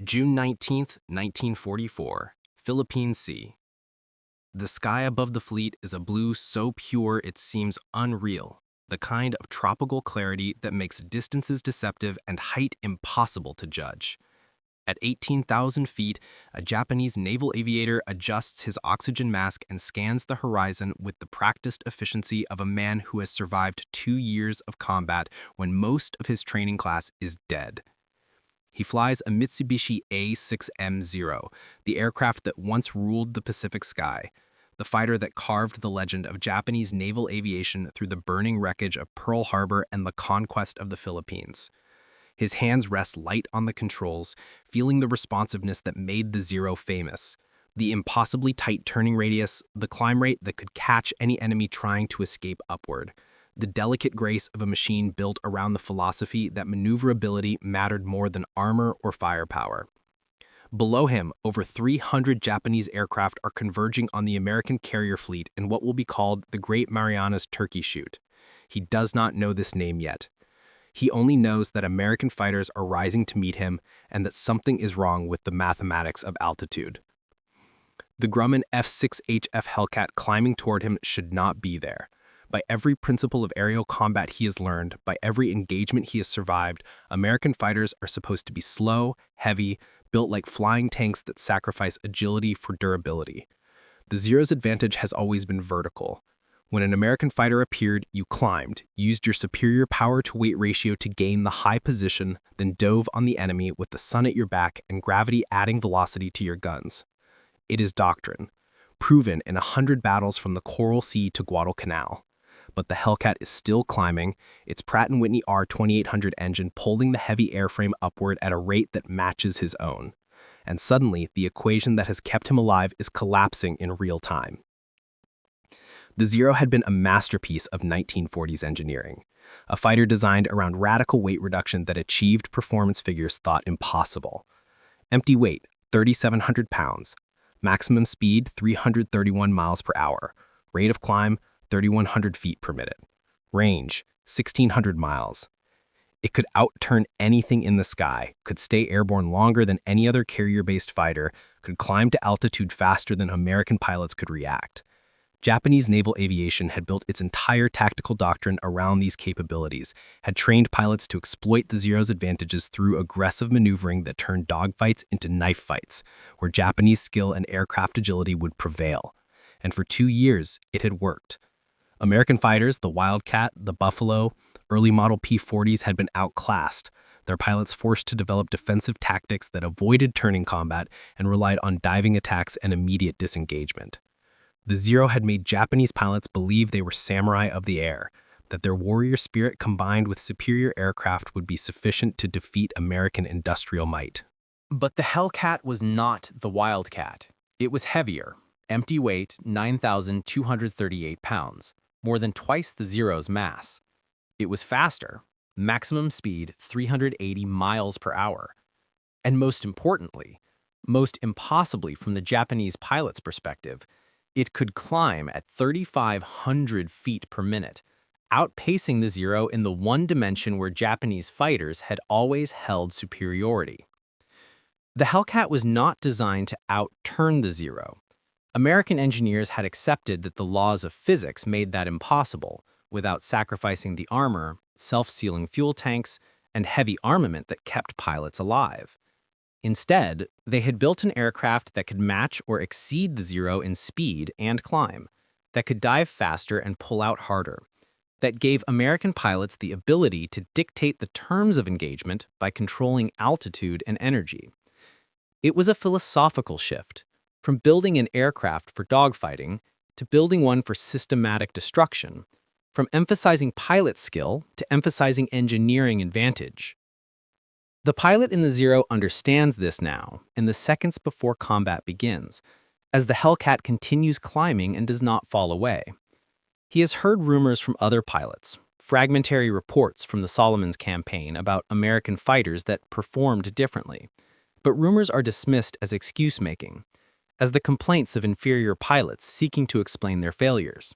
June 19, 1944, Philippine Sea. The sky above the fleet is a blue so pure it seems unreal, the kind of tropical clarity that makes distances deceptive and height impossible to judge. At 18,000 feet, a Japanese naval aviator adjusts his oxygen mask and scans the horizon with the practiced efficiency of a man who has survived 2 years of combat when most of his training class is dead. He flies a Mitsubishi A6M Zero, the aircraft that once ruled the Pacific sky, the fighter that carved the legend of Japanese naval aviation through the burning wreckage of Pearl Harbor and the conquest of the Philippines. His hands rest light on the controls, feeling the responsiveness that made the Zero famous. The impossibly tight turning radius, the climb rate that could catch any enemy trying to escape upward. The delicate grace of a machine built around the philosophy that maneuverability mattered more than armor or firepower. Below him, over 300 Japanese aircraft are converging on the American carrier fleet in what will be called the Great Marianas Turkey Shoot. He does not know this name yet. He only knows that American fighters are rising to meet him and that something is wrong with the mathematics of altitude. The Grumman F6F Hellcat climbing toward him should not be there. By every principle of aerial combat he has learned, by every engagement he has survived, American fighters are supposed to be slow, heavy, built like flying tanks that sacrifice agility for durability. The Zero's advantage has always been vertical. When an American fighter appeared, you climbed, used your superior power-to-weight ratio to gain the high position, then dove on the enemy with the sun at your back and gravity adding velocity to your guns. It is doctrine, proven in 100 battles from the Coral Sea to Guadalcanal. But the Hellcat is still climbing, its Pratt & Whitney R2800 engine pulling the heavy airframe upward at a rate that matches his own. And suddenly, the equation that has kept him alive is collapsing in real time. The Zero had been a masterpiece of 1940s engineering, a fighter designed around radical weight reduction that achieved performance figures thought impossible. Empty weight, 3,700 pounds. Maximum speed, 331 miles per hour. Rate of climb, 3,100 feet per minute. Range, 1,600 miles. It could outturn anything in the sky, could stay airborne longer than any other carrier-based fighter, could climb to altitude faster than American pilots could react. Japanese naval aviation had built its entire tactical doctrine around these capabilities, had trained pilots to exploit the Zero's advantages through aggressive maneuvering that turned dogfights into knife fights, where Japanese skill and aircraft agility would prevail. And for 2 years, it had worked. American fighters, the Wildcat, the Buffalo, early model P-40s had been outclassed, their pilots forced to develop defensive tactics that avoided turning combat and relied on diving attacks and immediate disengagement. The Zero had made Japanese pilots believe they were samurai of the air, that their warrior spirit combined with superior aircraft would be sufficient to defeat American industrial might. But the Hellcat was not the Wildcat. It was heavier, empty weight 9,238 pounds, more than twice the Zero's mass. It was faster, maximum speed 380 miles per hour. And most importantly, most impossibly from the Japanese pilot's perspective, it could climb at 3,500 feet per minute, outpacing the Zero in the one dimension where Japanese fighters had always held superiority. The Hellcat was not designed to outturn the Zero. American engineers had accepted that the laws of physics made that impossible without sacrificing the armor, self-sealing fuel tanks, and heavy armament that kept pilots alive. Instead, they had built an aircraft that could match or exceed the Zero in speed and climb, that could dive faster and pull out harder, that gave American pilots the ability to dictate the terms of engagement by controlling altitude and energy. It was a philosophical shift, from building an aircraft for dogfighting to building one for systematic destruction, from emphasizing pilot skill to emphasizing engineering advantage. The pilot in the Zero understands this now, in the seconds before combat begins, as the Hellcat continues climbing and does not fall away. He has heard rumors from other pilots, fragmentary reports from the Solomons campaign about American fighters that performed differently, but rumors are dismissed as excuse-making, as the complaints of inferior pilots seeking to explain their failures.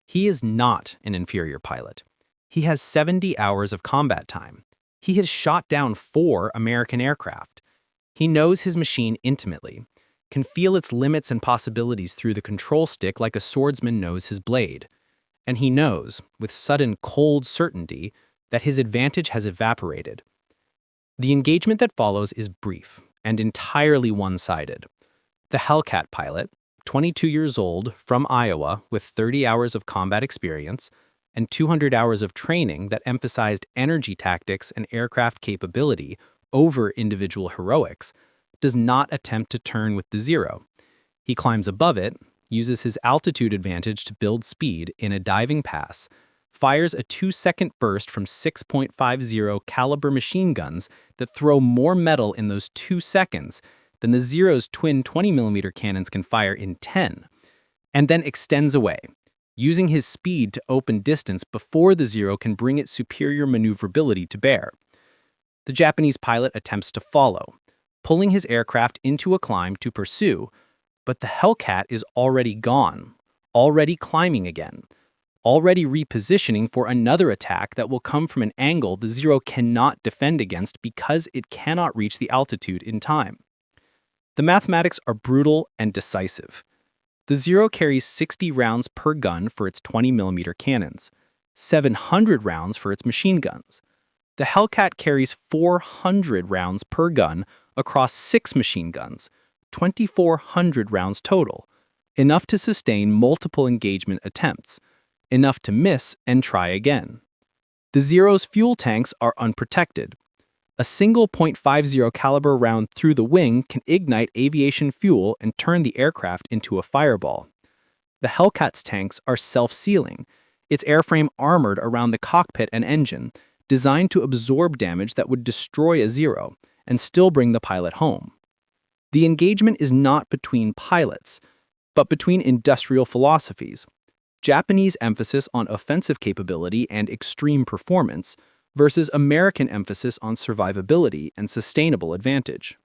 He is not an inferior pilot. He has 70 hours of combat time. He has shot down 4 American aircraft. He knows his machine intimately, can feel its limits and possibilities through the control stick like a swordsman knows his blade. And he knows, with sudden cold certainty, that his advantage has evaporated. The engagement that follows is brief and entirely one-sided. The Hellcat pilot, 22 years old, from Iowa, with 30 hours of combat experience and 200 hours of training that emphasized energy tactics and aircraft capability over individual heroics, does not attempt to turn with the Zero. He climbs above it, uses his altitude advantage to build speed in a diving pass, fires a 2-second burst from 6.50 caliber machine guns that throw more metal in those 2 seconds than the Zero's twin 20mm cannons can fire in 10, and then extends away, using his speed to open distance before the Zero can bring its superior maneuverability to bear. The Japanese pilot attempts to follow, pulling his aircraft into a climb to pursue, but the Hellcat is already gone, already climbing again, already repositioning for another attack that will come from an angle the Zero cannot defend against because it cannot reach the altitude in time. The mathematics are brutal and decisive. The Zero carries 60 rounds per gun for its 20mm cannons, 700 rounds for its machine guns. The Hellcat carries 400 rounds per gun across 6 machine guns, 2,400 rounds total, enough to sustain multiple engagement attempts, enough to miss and try again. The Zero's fuel tanks are unprotected. A single .50 caliber round through the wing can ignite aviation fuel and turn the aircraft into a fireball. The Hellcat's tanks are self-sealing, its airframe armored around the cockpit and engine, designed to absorb damage that would destroy a Zero and still bring the pilot home. The engagement is not between pilots, but between industrial philosophies. Japanese emphasis on offensive capability and extreme performance versus American emphasis on survivability and sustainable advantage.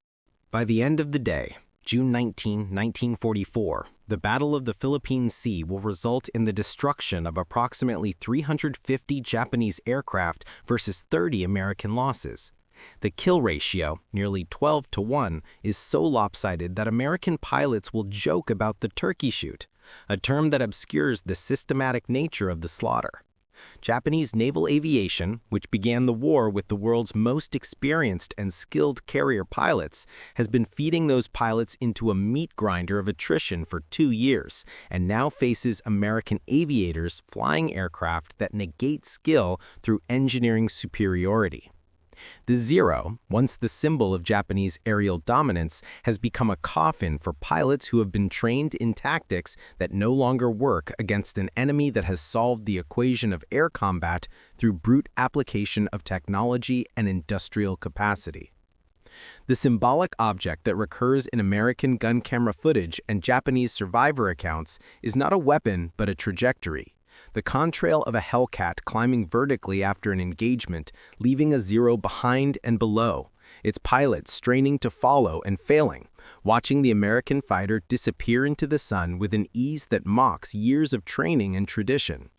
By the end of the day, June 19, 1944, the Battle of the Philippine Sea will result in the destruction of approximately 350 Japanese aircraft versus 30 American losses. The kill ratio, nearly 12-1, is so lopsided that American pilots will joke about the turkey shoot, a term that obscures the systematic nature of the slaughter. Japanese naval aviation, which began the war with the world's most experienced and skilled carrier pilots, has been feeding those pilots into a meat grinder of attrition for 2 years, and now faces American aviators flying aircraft that negate skill through engineering superiority. The Zero, once the symbol of Japanese aerial dominance, has become a coffin for pilots who have been trained in tactics that no longer work against an enemy that has solved the equation of air combat through brute application of technology and industrial capacity. The symbolic object that recurs in American gun camera footage and Japanese survivor accounts is not a weapon but a trajectory. The contrail of a Hellcat climbing vertically after an engagement, leaving a Zero behind and below, its pilot straining to follow and failing, watching the American fighter disappear into the sun with an ease that mocks years of training and tradition.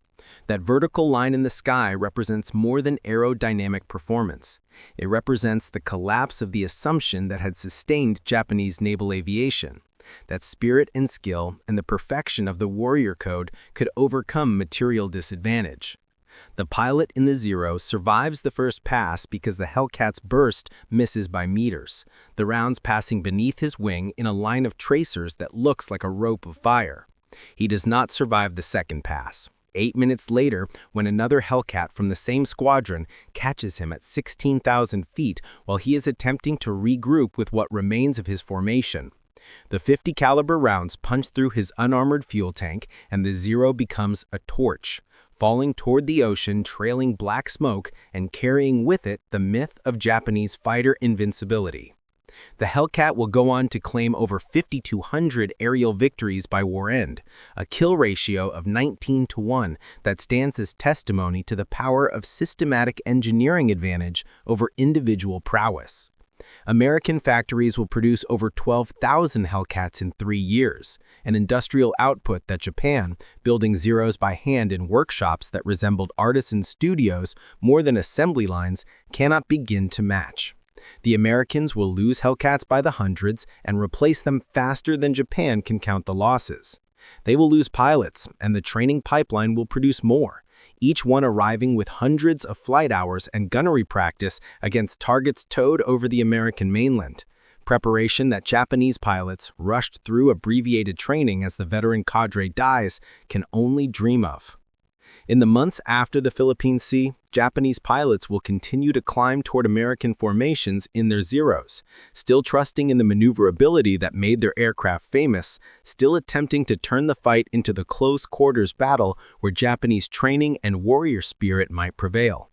That vertical line in the sky represents more than aerodynamic performance. It represents the collapse of the assumption that had sustained Japanese naval aviation, that spirit and skill and the perfection of the warrior code could overcome material disadvantage. The pilot in the Zero survives the first pass because the Hellcat's burst misses by meters, the rounds passing beneath his wing in a line of tracers that looks like a rope of fire. He does not survive the second pass. 8 minutes later, when another Hellcat from the same squadron catches him at 16,000 feet while he is attempting to regroup with what remains of his formation. The 50 caliber rounds punch through his unarmored fuel tank, and the Zero becomes a torch, falling toward the ocean, trailing black smoke and carrying with it the myth of Japanese fighter invincibility. The Hellcat will go on to claim over 5,200 aerial victories by war end, a kill ratio of 19-1 that stands as testimony to the power of systematic engineering advantage over individual prowess. American factories will produce over 12,000 Hellcats in 3 years, an industrial output that Japan, building Zeros by hand in workshops that resembled artisan studios more than assembly lines, cannot begin to match. The Americans will lose Hellcats by the hundreds and replace them faster than Japan can count the losses. They will lose pilots, and the training pipeline will produce more, each one arriving with hundreds of flight hours and gunnery practice against targets towed over the American mainland. Preparation that Japanese pilots, rushed through abbreviated training as the veteran cadre dies, can only dream of. In the months after the Philippine Sea, Japanese pilots will continue to climb toward American formations in their Zeros, still trusting in the maneuverability that made their aircraft famous, still attempting to turn the fight into the close-quarters battle where Japanese training and warrior spirit might prevail.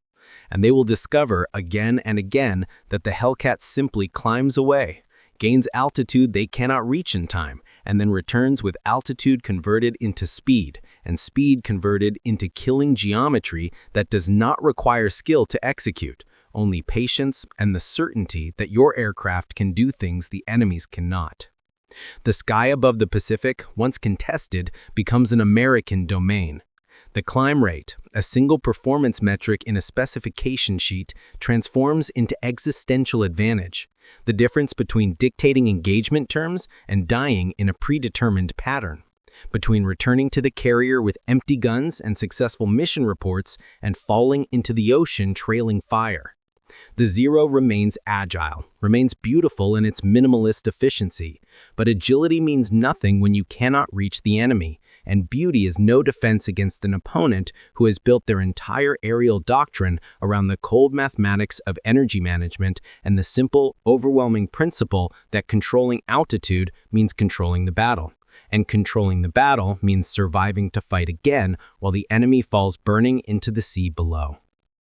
And they will discover again and again that the Hellcat simply climbs away, gains altitude they cannot reach in time, and then returns with altitude converted into speed, and speed converted into killing geometry that does not require skill to execute, only patience and the certainty that your aircraft can do things the enemies cannot. The sky above the Pacific, once contested, becomes an American domain. The climb rate, a single performance metric in a specification sheet, transforms into existential advantage, the difference between dictating engagement terms and dying in a predetermined pattern, between returning to the carrier with empty guns and successful mission reports and falling into the ocean trailing fire. The Zero remains agile, remains beautiful in its minimalist efficiency, but agility means nothing when you cannot reach the enemy, and beauty is no defense against an opponent who has built their entire aerial doctrine around the cold mathematics of energy management and the simple, overwhelming principle that controlling altitude means controlling the battle. And controlling the battle means surviving to fight again while the enemy falls burning into the sea below.